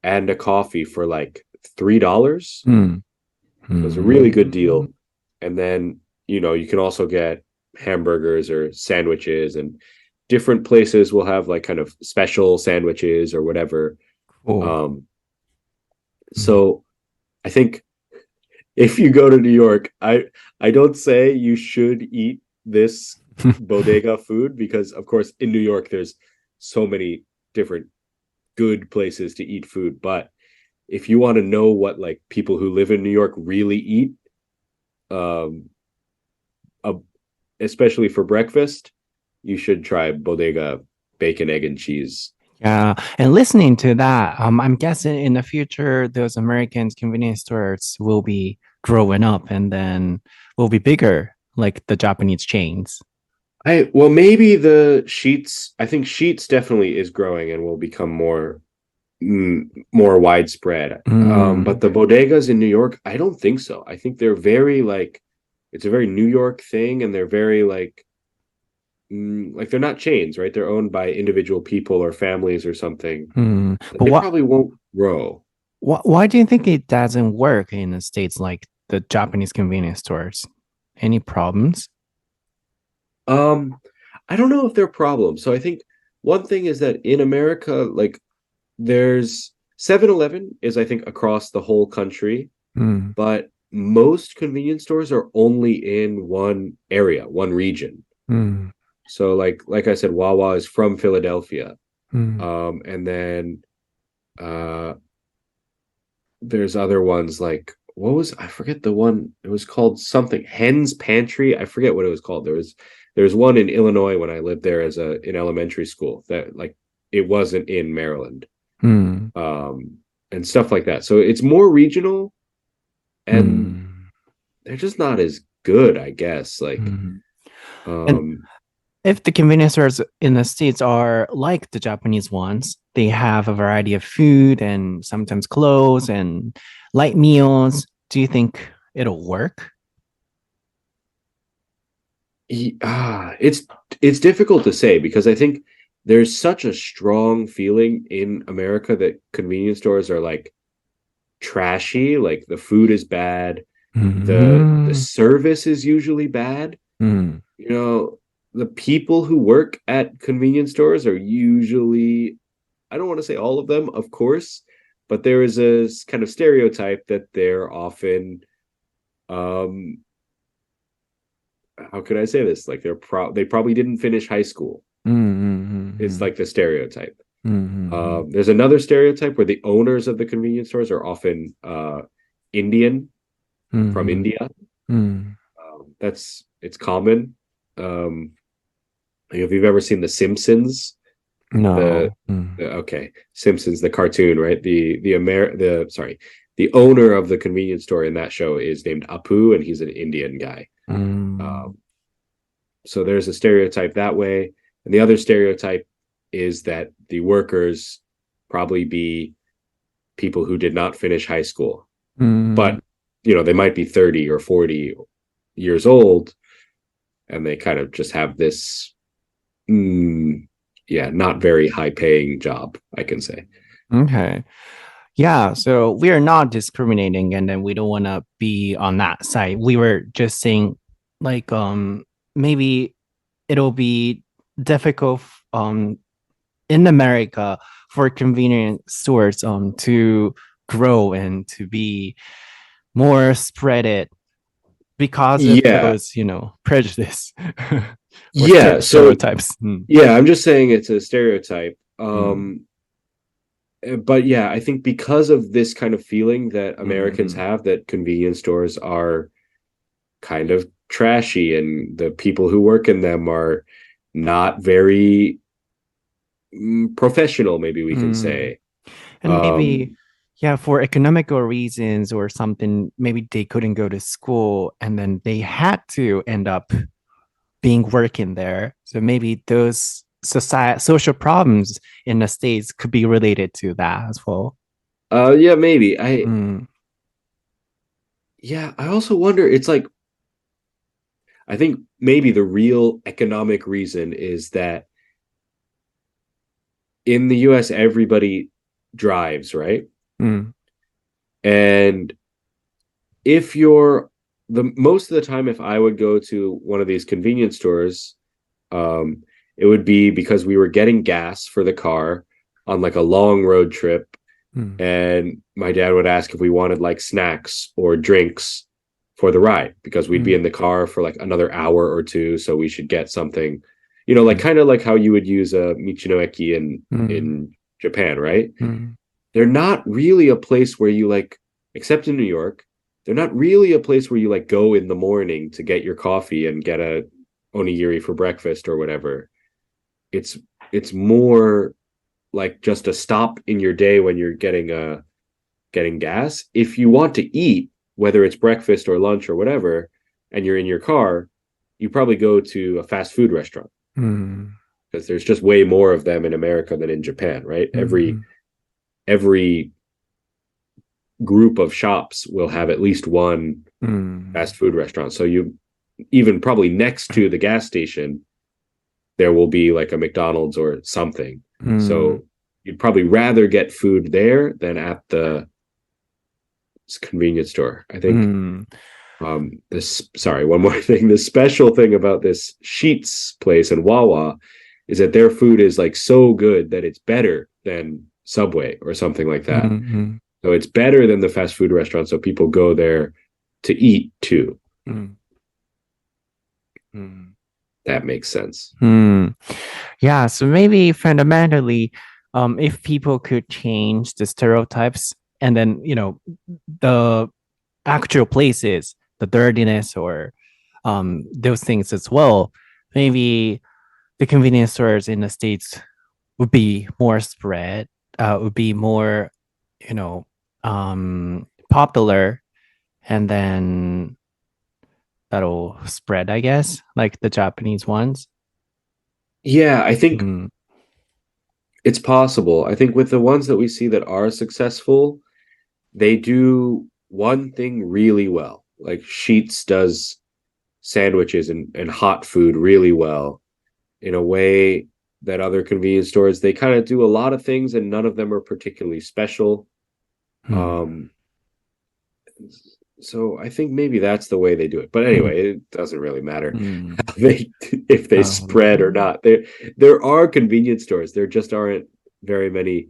B: and a coffee for like $3. So it's a really good deal. And then, you can also get hamburgers or sandwiches, and different places will have like kind of special sandwiches or whatever. So I think if you go to New York, I don't say you should eat this bodega food because, of course, in New York, there's so many different good places to eat food. But if you want to know what like people who live in New York really eat, especially for breakfast, you should try bodega bacon, egg, and cheese.
A: Yeah, and listening to that, I'm guessing in the future, those American convenience stores will be growing up and then will be bigger, like the Japanese chains.
B: Well, maybe the Sheetz, I think Sheetz definitely is growing and will become more widespread. But the bodegas in New York, I don't think so. I think they're very like, it's a very New York thing, and they're very like they're not chains, right? They're owned by individual people or families or something. But they probably won't grow.
A: Why do you think it doesn't work in the States like the Japanese convenience stores? Any problems?
B: I don't know if there are problems. So I think one thing is that in America, like there's 7-Eleven is, I think, across the whole country, but most convenience stores are only in one area, one region. So like I said, Wawa is from Philadelphia. And then there's other ones like, I forget the one, it was called something, Hen's Pantry. I forget what it was called. There was one in Illinois when I lived there in elementary school that like it wasn't in Maryland. And stuff like that. So it's more regional and they're just not as good, I guess. Like
A: and if the convenience stores in the States are like the Japanese ones, they have a variety of food and sometimes clothes and light meals. Do you think it'll work?
B: It's difficult to say because I think there's such a strong feeling in America that convenience stores are like trashy, like the food is bad, the service is usually bad. You know, the people who work at convenience stores are usually, I don't want to say all of them, of course, but there is a kind of stereotype that they're often, how could I say this? Like they probably didn't finish high school. It's like the stereotype. There's another stereotype where the owners of the convenience stores are often Indian, from India. It's common. If you've ever seen The Simpsons,
A: No.
B: Okay, Simpsons, the cartoon, right? The owner of the convenience store in that show is named Apu, and he's an Indian guy. So there's a stereotype that way. And the other stereotype is that the workers probably be people who did not finish high school. But, you know, they might be 30 or 40 years old, and they kind of just have this, not very high-paying job, I can say.
A: Okay. Yeah, so we are not discriminating, and then we don't want to be on that side. We were just saying, like, maybe it'll be difficult in America for convenience stores to grow and to be more spread it because of those, you know, prejudice. Stereotypes.
B: I'm just saying it's a stereotype. But yeah, I think because of this kind of feeling that Americans have that convenience stores are kind of trashy and the people who work in them are not very professional, maybe we can say.
A: And maybe, for economical reasons or something, maybe they couldn't go to school and then they had to end up working there. So maybe those social problems in the States could be related to that as well.
B: Maybe. I also wonder, it's like, I think maybe the real economic reason is that in the US, everybody drives, right? And if you're most of the time, if I would go to one of these convenience stores, it would be because we were getting gas for the car on like a long road trip. And my dad would ask if we wanted like snacks or drinks for the ride because we'd be in the car for like another hour or two. So we should get something, you know, like kind of like how you would use a Michinoeki in Japan, right? They're not really a place where you like, except in New York, they're not really a place where you like go in the morning to get your coffee and get a onigiri for breakfast or whatever. It's more like just a stop in your day when you're getting gas. If you want to eat, whether it's breakfast or lunch or whatever, and you're in your car, you probably go to a fast food restaurant because there's just way more of them in America than in Japan, right? Every group of shops will have at least one fast food restaurant. So you even probably next to the gas station, there will be like a McDonald's or something. So you'd probably rather get food there than at the convenience store. I think one more thing. The special thing about this Sheetz place in Wawa is that their food is like so good that it's better than Subway or something like that.
A: Mm-hmm.
B: So it's better than the fast food restaurant, so people go there to eat too. That makes sense.
A: Yeah, so maybe fundamentally, if people could change the stereotypes and then, the actual places, the dirtiness or those things as well, maybe the convenience stores in the States would be more spread, would be more, popular, and then that'll spread, I guess, like the Japanese ones.
B: Yeah, I think it's possible. I think with the ones that we see that are successful, they do one thing really well. Like Sheetz does sandwiches and hot food really well in a way that other convenience stores, they kind of do a lot of things and none of them are particularly special. So I think maybe that's the way they do it. But anyway, it doesn't really matter if they spread or not. There are convenience stores. There just aren't very many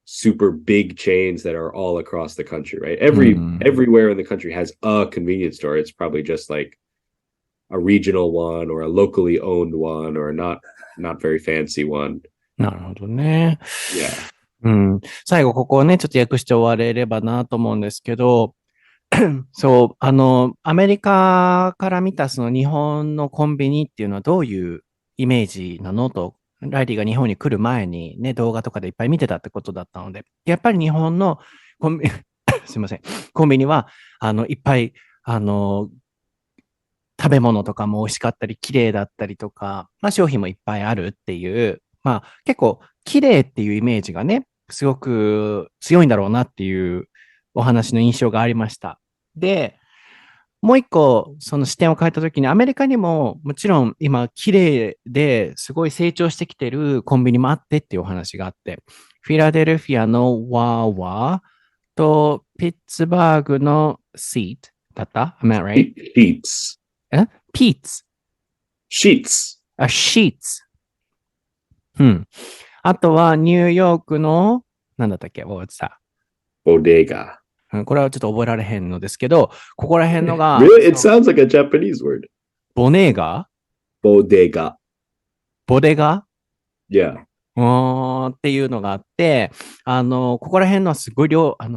B: super big chains that are all across the country, right? Everywhere in the country has a convenience store. It's probably just like a regional one or a locally owned one or not very fancy one.
A: なるほどね。
B: Yeah.
A: 最後ここをね、ちょっと訳して終われればなと思うんですけど、そう、アメリカから見たその日本のコンビニっていうのはどういうイメージなのと、ライリーが日本に来る前にね、動画とかでいっぱい見てたってことだったので、やっぱり日本のコンビニ、すいません、コンビニは、いっぱい、食べ物とかも美味しかったり、綺麗だったりとか、商品もいっぱいあるっていう、結構綺麗っていうイメージがね、すごく強いんだろうなっていうお話の印象がありました。で、もう一個、その視点を変えたときに、アメリカにももちろん今、綺麗ですごい成長してきてるコンビニもあってっていうお話があって、フィラデルフィアのワーワーとピッツバーグのシートだった？ Am I right?
B: Sheets.
A: ピーツ。
B: Sheets.
A: シーツ。あとはニューヨークの、なんだったっけ？Bodega. これはちょっと覚えられへんのですけど、ここら辺のが。
B: Really? It sounds like a Japanese word.
A: ボネーガ？
B: Bodega.
A: ボデガ？
B: Yeah.
A: っていうのがあって、ここら辺のはすごい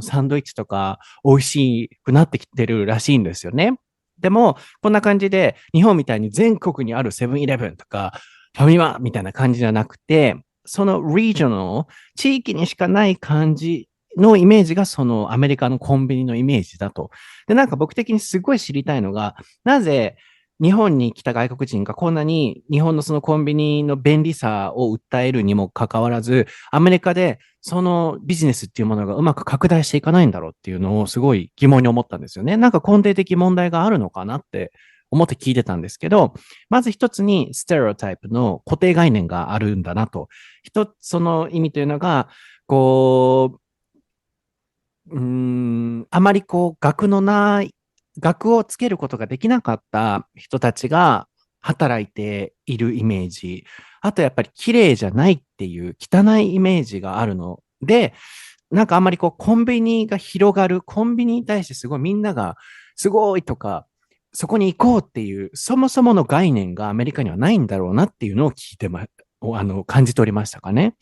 A: サンドイッチとか美味しくなってきてるらしいんですよね。でも、こんな感じで、日本みたいに全国にあるセブンイレブンとか、ファミマみたいな感じじゃなくて、そのリージョナル、地域にしかない感じのイメージがそのアメリカのコンビニのイメージだと。で、なんか僕的にすごい知りたいのが、なぜ日本に来た外国人がこんなに日本のそのコンビニの便利さを訴えるにもかかわらず、アメリカでそのビジネスっていうものがうまく拡大していかないんだろうっていうのをすごい疑問に思ったんですよね。なんか根底的問題があるのかなって思って聞いてたんですけど、まず一つにステレオタイプの固定概念があるんだなと。その意味というのが、あまり学をつけることができなかった人たちが働いているイメージ。あとやっぱり綺麗じゃないっていう汚いイメージがあるので、なんかあんまりコンビニが広がる、コンビニに対してすごいみんながすごいとか、そこに行こうっていう、そもそもの概念がアメリカにはないんだろうなっていうのを感じ取りましたかね。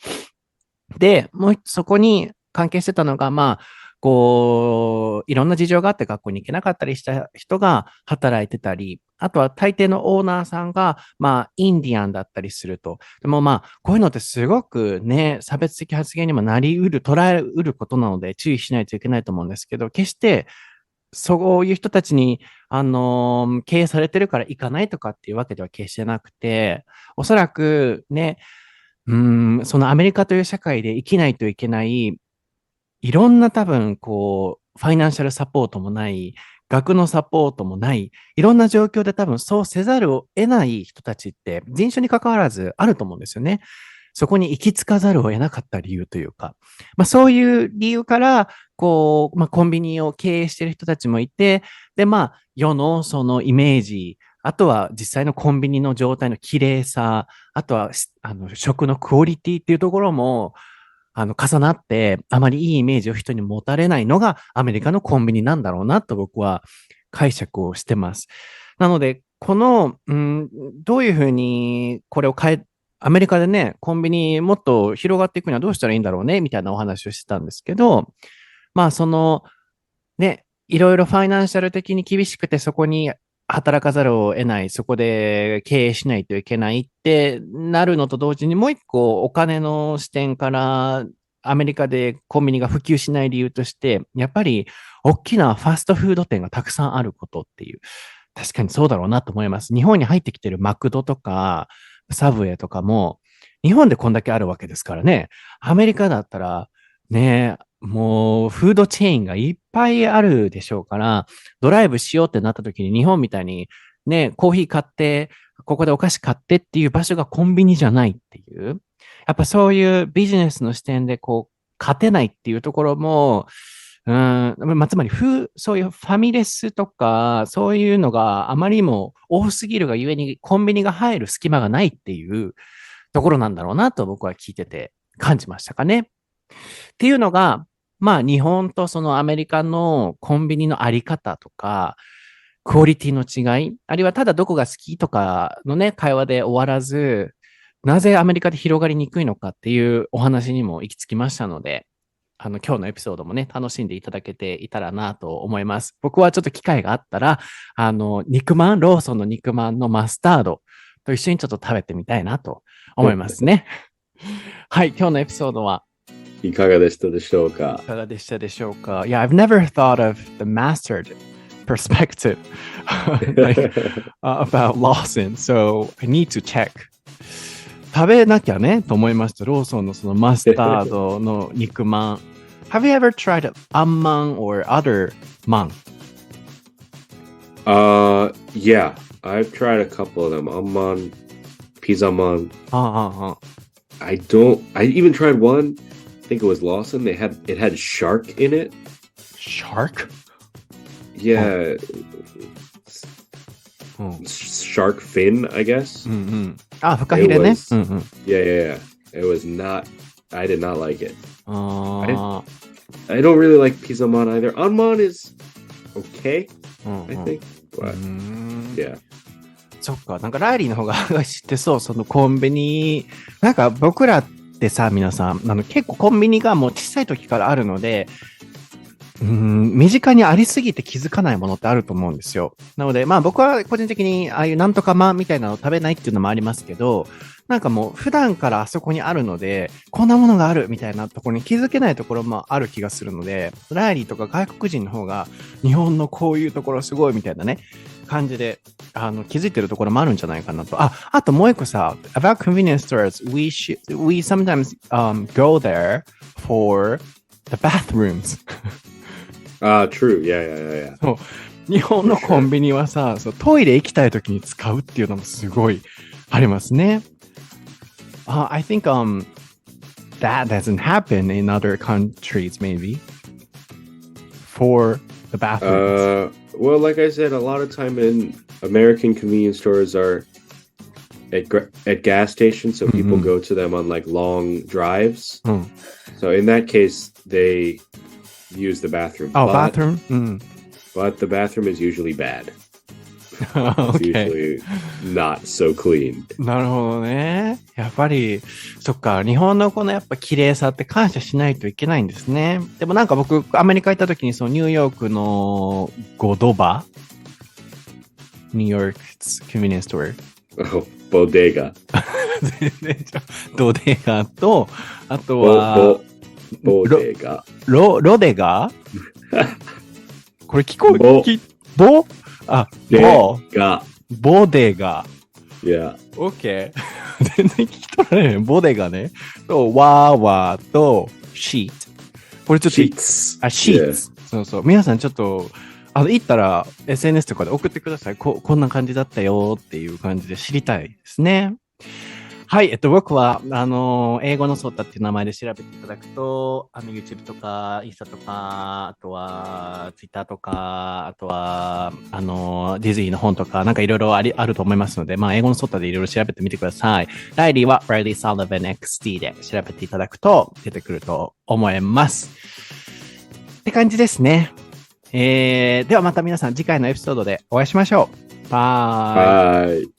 A: で、そこに関係してたのが、いろんな事情があって学校に行けなかったりした人が働いてたり、あとは大抵のオーナーさんが、インディアンだったりすると。でもこういうのってすごくね、差別的発言にも捉えうることなので注意しないといけないと思うんですけど、決して、そういう人たちに、経営されてるから行かないとかっていうわけでは決してなくて、おそらくね、そのアメリカという社会で生きないといけない、いろんな多分、ファイナンシャルサポートもない、学のサポートもない、いろんな状況で多分そうせざるを得ない人たちって人種に関わらずあると思うんですよね。そこに行き着かざるを得なかった理由というか、そういう理由から、コンビニを経営している人たちもいて、で、世のそのイメージ、あとは実際のコンビニの状態の綺麗さ、あとは食のクオリティっていうところも、重なって、あまりいいイメージを人に持たれないのがアメリカのコンビニなんだろうなと僕は解釈をしてます。なので、どういうふうにこれをアメリカでね、コンビニもっと広がっていくにはどうしたらいいんだろうね、みたいなお話をしてたんですけど、まあね、いろいろファイナンシャル的に厳しくてそこに働かざるを得ない、そこで経営しないといけないってなるのと同時にもう一個お金の視点からアメリカでコンビニが普及しない理由として、やっぱり大きなファストフード店がたくさんあることっていう、確かにそうだろうなと思います。日本に入ってきてるマクドとかサブウェイとかも日本でこんだけあるわけですからね。アメリカだったらね、もうフードチェーンがいっぱいあるでしょうから、ドライブしようってなった時に日本みたいにね、コーヒー買って、ここでお菓子買ってっていう場所がコンビニじゃないっていう。やっぱそういうビジネスの視点で勝てないっていうところも、つまりそういうファミレスとか、そういうのがあまりにも多すぎるがゆえにコンビニが入る隙間がないっていうところなんだろうなと僕は聞いてて感じましたかね。っていうのが、まあ日本とそのアメリカのコンビニのあり方とか、クオリティの違い、あるいはただどこが好きとかのね、会話で終わらず、なぜアメリカで広がりにくいのかっていうお話にも行き着きましたので、今日のエピソードもね、楽しんでいただけていたらなと思います。僕はちょっと機会があったら、ローソンの肉まんのマスタードと一緒にちょっと食べてみたいなと思いますね。はい、今日のエピソードはい
B: かがでしたでしょうか？
A: いかがでしたでしょうか？ Yeah, I've never thought of the mastered perspective about Lawson, so I need to check. 食べなきゃねと思いました。ローソンのそのマスタードの肉まん。Have you ever tried a man or other man?
B: Yeah, I've tried a couple of them. Amman, pizza man. I even tried one. I think it was Lawson. It had shark in it.
A: Shark?
B: Yeah. Shark fin, I guess.
A: フカヒレね。
B: Yeah. It was not. I did not like it. I don't really like pizza man either. Anman is okay, I think. But yeah.
A: そっか、なんかライリーの方が知ってそう、そのコンビニ、なんか僕らってさ、皆さん、結構コンビニがもう小さい時からあるので、身近にありすぎて気づかないものってあると思うんですよ。なので、まあ僕は個人的にああいうなんとかまんみたいなのを食べないっていうのもありますけど、なんかもう普段からあそこにあるので、こんなものがあるみたいなところに気づけないところもある気がするので、ライリーとか外国人の方が日本のこういうところすごいみたいなね、感じで気づいてるところもあるんじゃないかなと。あともう一個さ、about convenience stores, we sometimes go there for the bathrooms.
B: True. Yeah.
A: そう。日本のコンビニはさ、トイレ行きたいときに使うっていうのもすごいありますね。I think that doesn't happen in other countries, maybe. For the bathrooms.
B: Well, like I said, a lot of time in American convenience stores are at gas stations, so people go to them on like long drives. So in that case, they use the bathroom.
A: Bathroom?
B: But the bathroom is usually bad.
A: It's
B: usually not so clean.
A: なるほどね。やっぱり、そっか、日本のこのやっぱ綺麗さって感謝しないといけないんですね。でもなんか僕、アメリカ行った時にそのニューヨークのゴドバニューヨーク convenience store.
B: Bodega.
A: ドデガと、あとは、
B: ボデガ。
A: ロデガこれ聞こえ、ボデガ。
B: Yeah.
A: OK 全然聞き取られない。ボデガね。と、ワーワーと、シート。これちょっと、
B: シーツ。
A: シーツ。そうそう。皆さんちょっと、行ったら SNS とかで送ってください。こんな感じだったよっていう感じで知りたいですね。はい、僕は、英語のソータっていう名前で調べていただくと、YouTube とか、インスタとか、あとは、Twitter とか、あとは、ディズニーの本とか、なんかいろいろあると思いますので、まあ、英語のソータでいろいろ調べてみてください。ライリーは Reilly Sullivan XD で調べていただくと出てくると思います。って感じですね。ではまた皆さん次回のエピソードでお会いしましょう。バイ。